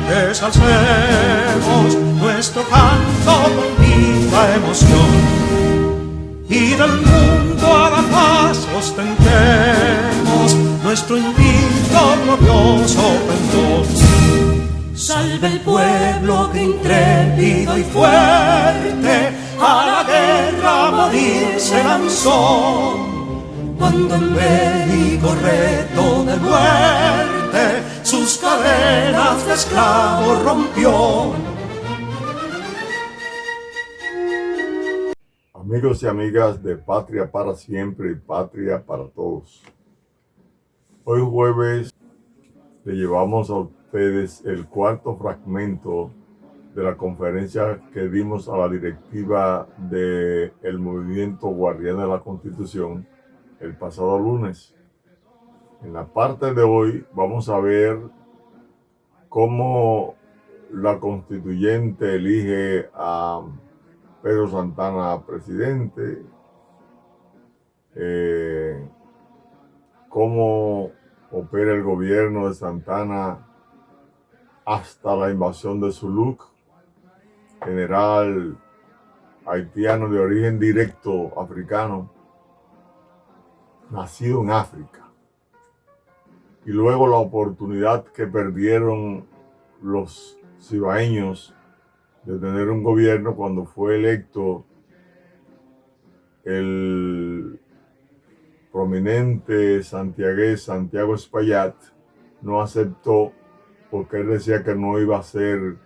Desalcemos nuestro canto con viva emoción y del mundo a la paz ostentemos nuestro invicto glorioso pendón. Salve el pueblo que intrépido y fuerte a la guerra a morir se lanzó, cuando en bélico reto de muerte sus cadenas de esclavos rompió. Amigos y amigas de Patria para Siempre y Patria para Todos. Hoy jueves le llevamos a ustedes el cuarto fragmento de la conferencia que dimos a la directiva del Movimiento Guardián de la Constitución el pasado lunes. En la parte de hoy vamos a ver cómo la constituyente elige a Pedro Santana presidente, cómo opera el gobierno de Santana hasta la invasión de Zuluk, general haitiano de origen directo africano, nacido en África, y luego la oportunidad que perdieron los cibaeños de tener un gobierno cuando fue electo el prominente santiagués Santiago Espaillat. No aceptó porque él decía que no iba a ser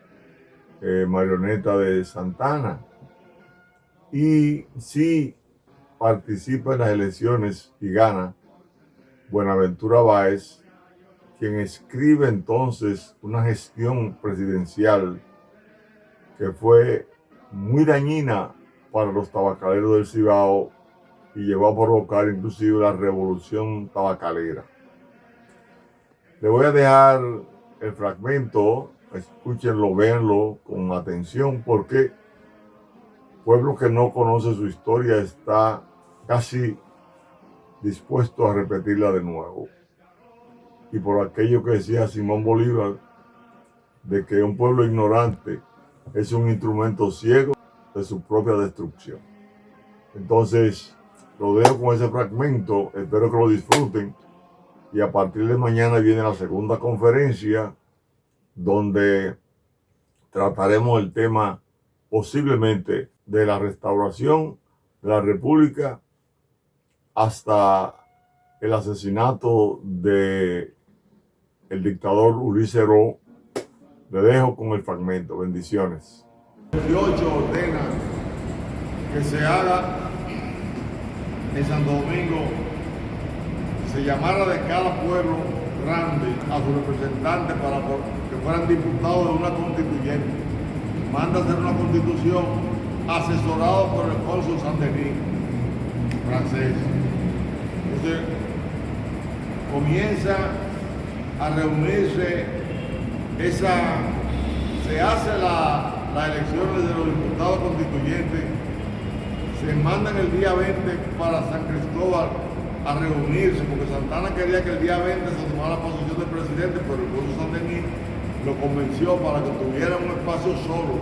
marioneta de Santana, y sí participa en las elecciones y gana Buenaventura Báez, quien escribe entonces una gestión presidencial que fue muy dañina para los tabacaleros del Cibao y llegó a provocar inclusive la revolución tabacalera. Le voy a dejar el fragmento, escúchenlo, véanlo con atención, porque pueblo que no conoce su historia está casi dispuesto a repetirla de nuevo. Y por aquello que decía Simón Bolívar, de que un pueblo ignorante es un instrumento ciego de su propia destrucción. Entonces, lo dejo con ese fragmento, espero que lo disfruten, y a partir de mañana viene la segunda conferencia, donde trataremos el tema posiblemente de la restauración de la República hasta el asesinato de el dictador Ulises Heró. Le dejo con el fragmento. Bendiciones. 28 ordena que se haga en Santo Domingo, se llamara de cada pueblo grande a su representante para que fueran diputados de una constituyente. Manda hacer una constitución asesorado por el cónsul Saint-Denis francés. Entonces comienza a reunirse se hace las elecciones de los diputados constituyentes, se mandan el día 20 para San Cristóbal a reunirse, porque Santana quería que el día 20 se tomara la posición del presidente, pero el cónsul Saint-Denis lo convenció para que tuvieran un espacio solo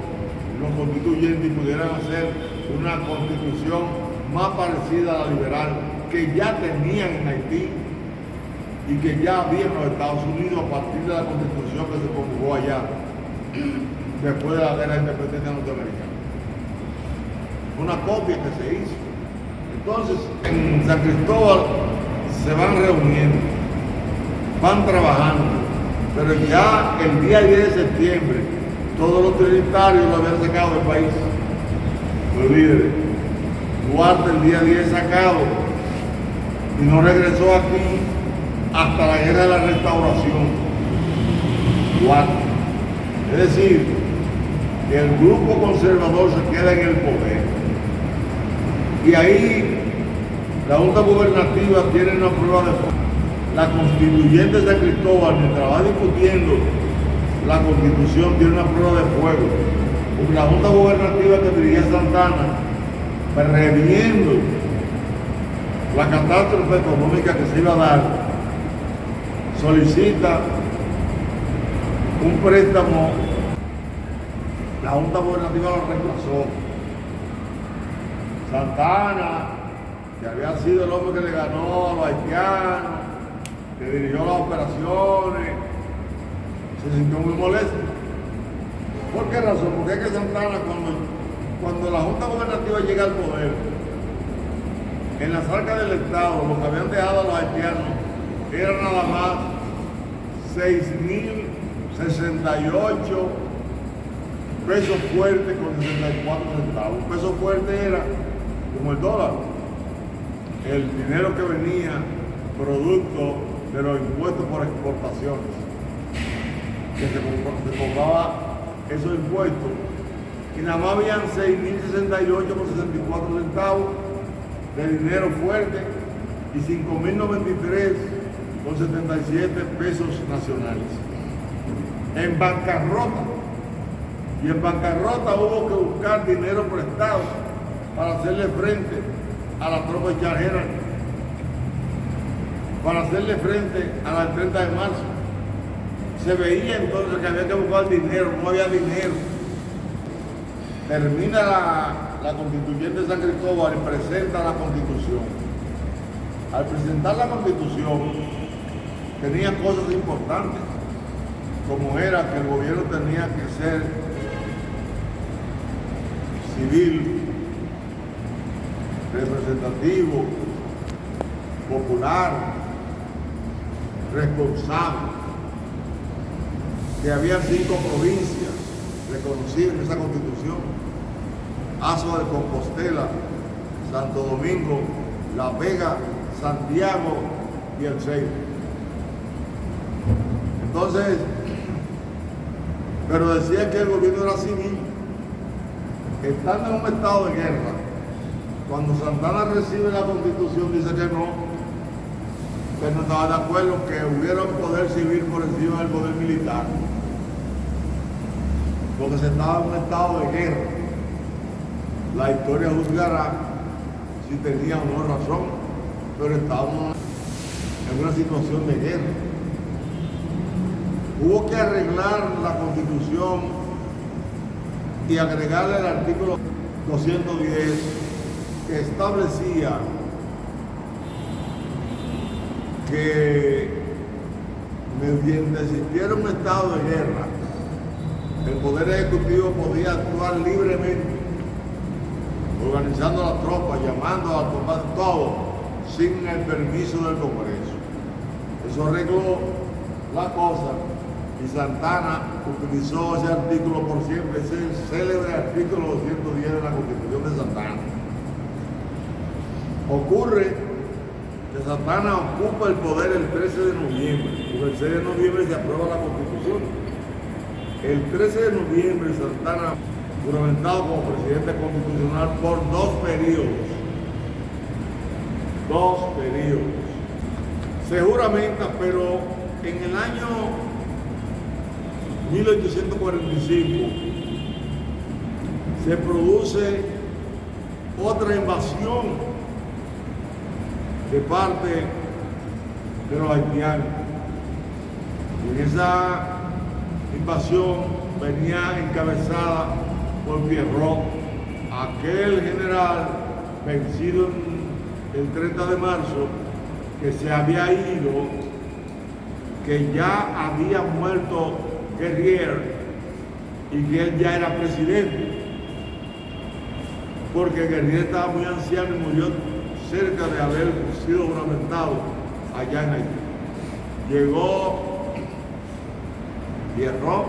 los constituyentes y pudieran hacer una constitución más parecida a la liberal que ya tenían en Haití y que ya había en los Estados Unidos a partir de la constitución que se promulgó allá después de la guerra de independencia norteamericana. Una copia que se hizo. Entonces, en San Cristóbal se van reuniendo, van trabajando, pero ya el día 10 de septiembre todos los trinitarios lo habían sacado del país. Los líderes. Duarte el día 10 sacado y no regresó aquí hasta la guerra de la restauración. Duarte. Es decir, que el grupo conservador se queda en el poder. Y ahí la Junta Gubernativa tiene una prueba de fuego. La constituyente de San Cristóbal, mientras va discutiendo la constitución, tiene una prueba de fuego. Porque la Junta Gubernativa que dirigía Santana, previendo la catástrofe económica que se iba a dar, solicita un préstamo, la Junta Gubernativa lo reemplazó. Santana, que había sido el hombre que le ganó a los haitianos, que dirigió las operaciones, se sintió muy molesto. ¿Por qué razón? Porque es que Santana, cuando la Junta Gubernativa llega al poder, en las arcas del Estado, lo que habían dejado a los haitianos era nada más 6.068 pesos fuertes con 64 centavos. Un peso fuerte era como el dólar, el dinero que venía producto de los impuestos por exportaciones, que se cobraba esos impuestos, y nada más habían 6.068 con 64 centavos de dinero fuerte y 5.093 con 77 pesos nacionales. En bancarrota. Y en bancarrota hubo que buscar dinero prestado para hacerle frente a la tropa extranjera, para hacerle frente a la 30 de marzo. Se veía entonces que había que buscar dinero, no había dinero. Termina la constituyente de San Cristóbal y presenta la constitución. Al presentar la constitución tenía cosas importantes, como era que el gobierno tenía que ser civil, representativo, popular, responsable, que había 5 provincias reconocidas en esa constitución: Azua de Compostela, Santo Domingo, La Vega, Santiago y El Ceibo. Entonces, pero decía que el gobierno era civil. Estando en un estado de guerra, cuando Santana recibe la constitución, dice que no estaba de acuerdo que hubiera un poder civil por encima del poder militar, porque se estaba en un estado de guerra. La historia juzgará si tenía o no razón, pero estábamos en una situación de guerra. Hubo que arreglar la constitución y agregarle el artículo 210 que establecía que mediante existiera un estado de guerra, el Poder Ejecutivo podía actuar libremente, organizando las tropas, llamando al combate, todo sin el permiso del Congreso. Eso arregló la cosa y Santana utilizó ese artículo por siempre, ese célebre artículo 210 de la Constitución de Santana. Ocurre que Santana ocupa el poder el 13 de noviembre, porque el 6 de noviembre se aprueba la Constitución. El 13 de noviembre Santana, juramentado como presidente constitucional por 2 periodos. 2 periodos. Se juramenta, pero en el año 1845 se produce otra invasión de parte de los haitianos. Y en esa invasión venía encabezada por Pierrot, aquel general vencido el 30 de marzo, que se había ido, que ya había muerto Guerrier y que él ya era presidente, porque Guerrier estaba muy anciano y murió cerca de haber sido juramentado allá en Haití. Llegó Pierrot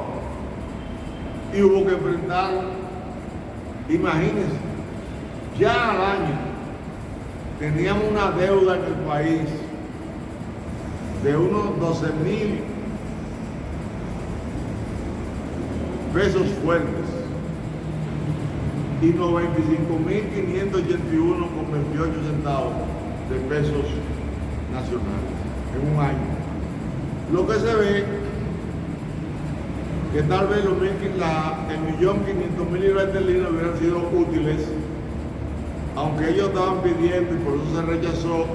y hubo que enfrentar, imagínense, ya al año teníamos una deuda en el país de unos 12.000 pesos fuertes y 95.581,28 centavos de pesos nacionales en un año. Lo que se ve que tal vez el 1.500.000 libras esterlinas hubieran sido útiles, aunque ellos estaban pidiendo, y por eso se rechazó,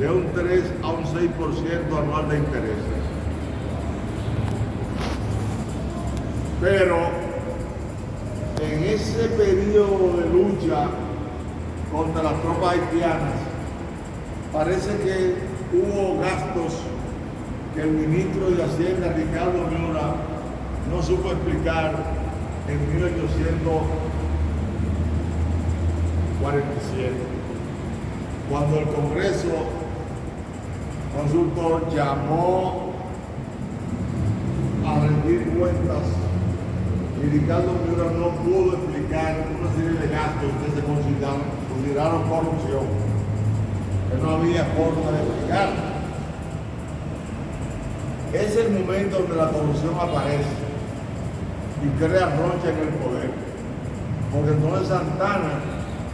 de un 3 a un 6% anual de intereses. Pero en ese periodo de lucha contra las tropas haitianas, parece que hubo gastos que el ministro de Hacienda, Ricardo Miura, no supo explicar en 1847, cuando el Congreso Consultor llamó a rendir cuentas y Ricardo Miura no pudo explicar una serie de gastos que se consideraron corrupción, que no había forma de explicar. Es el momento donde la corrupción aparece y crea rocha en el poder. Porque entonces Santana,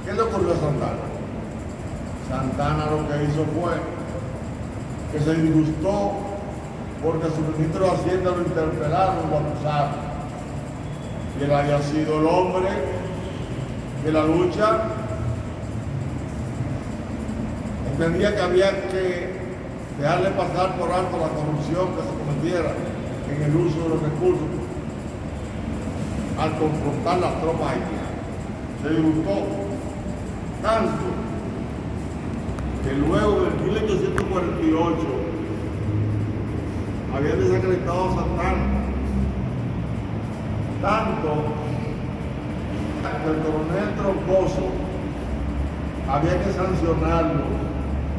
¿qué le ocurrió a Santana? Santana lo que hizo fue que se disgustó porque su ministro de Hacienda lo interpelaron, lo acusaron. Y él había sido el hombre de la lucha. Entendía que había que dejarle pasar por alto la corrupción que se cometiera en el uso de los recursos al confrontar las tropas haitianas. Se disgustó tanto que luego en 1848 había desacreditado a Santana, tanto que el coronel Troncoso había que sancionarlo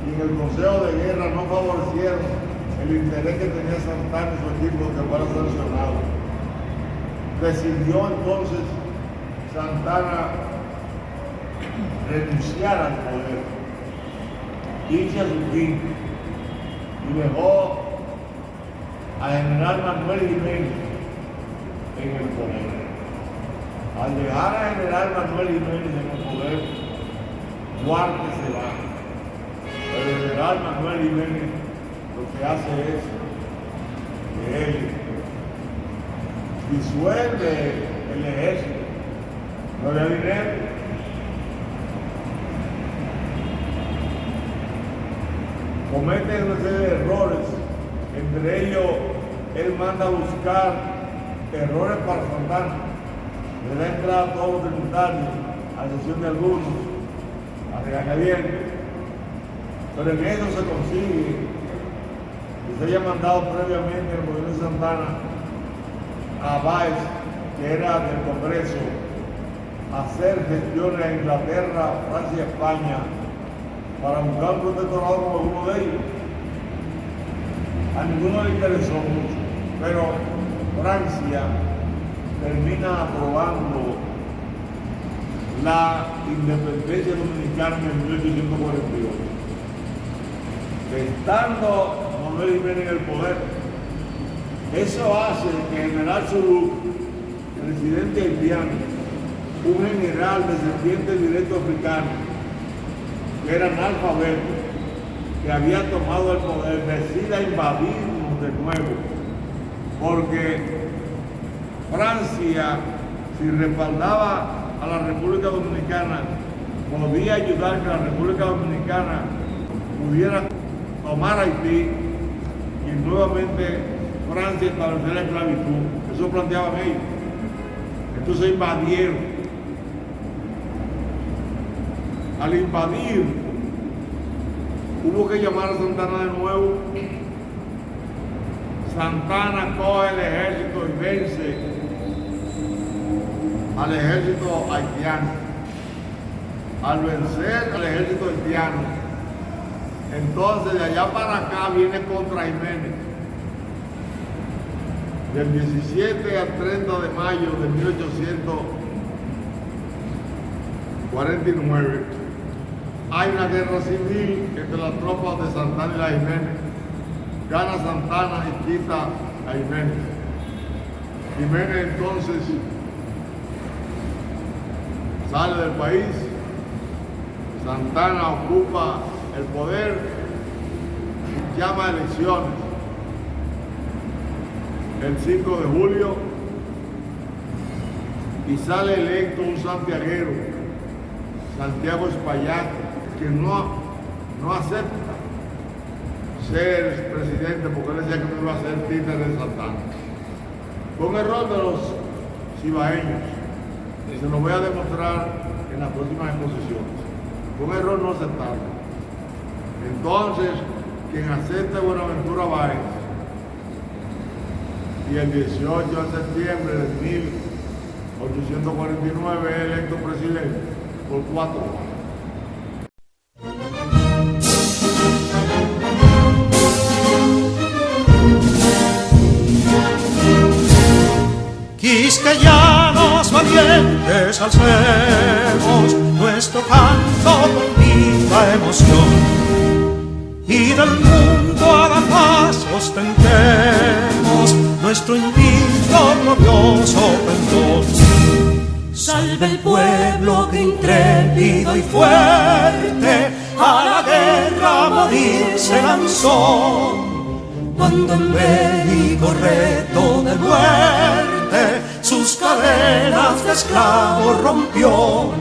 y en el Consejo de Guerra no favorecieron el interés que tenía Santana y su equipo de que fuera sancionado. Decidió entonces Santana renunciar al poder, irse a su fin y dejó a general Manuel Jiménez en el poder. Al dejar a general Manuel Jiménez en el poder, Duarte se va. El general Manuel Jiménez lo que hace es que él disuelve el ejército. No había dinero. Comete una serie de errores. Entre ellos, él manda a buscar errores para Santana. Le da entrada a todos los tributarios, a excepción de algunos, a regañadientes. Pero en eso se consigue que se haya mandado previamente el gobierno de Santana a Báez, que era del Congreso, a hacer gestiones a Inglaterra, Francia y España para buscar un protectorado como uno de ellos. A ninguno le interesó mucho, pero Francia termina aprobando la independencia dominicana en 1848. Estando Manuel Jiménez en el poder, eso hace que el general Surú, presidente haitiano, un general descendiente directo africano, que era analfabeto, que había tomado el poder, decida invadirnos de nuevo, porque Francia, si respaldaba a la República Dominicana, podía ayudar a que la República Dominicana pudiera tomar Haití y nuevamente Francia establecer la esclavitud. Eso planteaban ellos. Entonces invadieron. Al invadir, hubo que llamar a Santana de nuevo. Santana coge el ejército y vence al ejército haitiano. Al vencer al ejército haitiano, entonces de allá para acá viene contra Jiménez. Del 17 al 30 de mayo de 1849 hay una guerra civil entre las tropas de Santana y la Jiménez. Gana Santana y quita a Jiménez. Jiménez entonces sale del país. Santana ocupa el poder, llama a elecciones el 5 de julio y sale electo un santiaguero, Santiago Espaillat, que no acepta ser presidente porque él decía que no iba a ser títere de Santana. Fue un error de los cibaeños. Y se lo voy a demostrar en las próximas exposiciones. Fue un error no aceptarlo. Entonces, quien acepte Buenaventura Báez, y el 18 de septiembre de 1849 es electo presidente por 4 años. Quisqueyanos valientes alcemos nuestro canto con viva emoción, y del mundo a la paz ostentemos nuestro invicto glorioso pendón. Salve el pueblo que intrépido y fuerte a la guerra a morir se lanzó, cuando en bélico reto de muerte sus cadenas de esclavos rompió.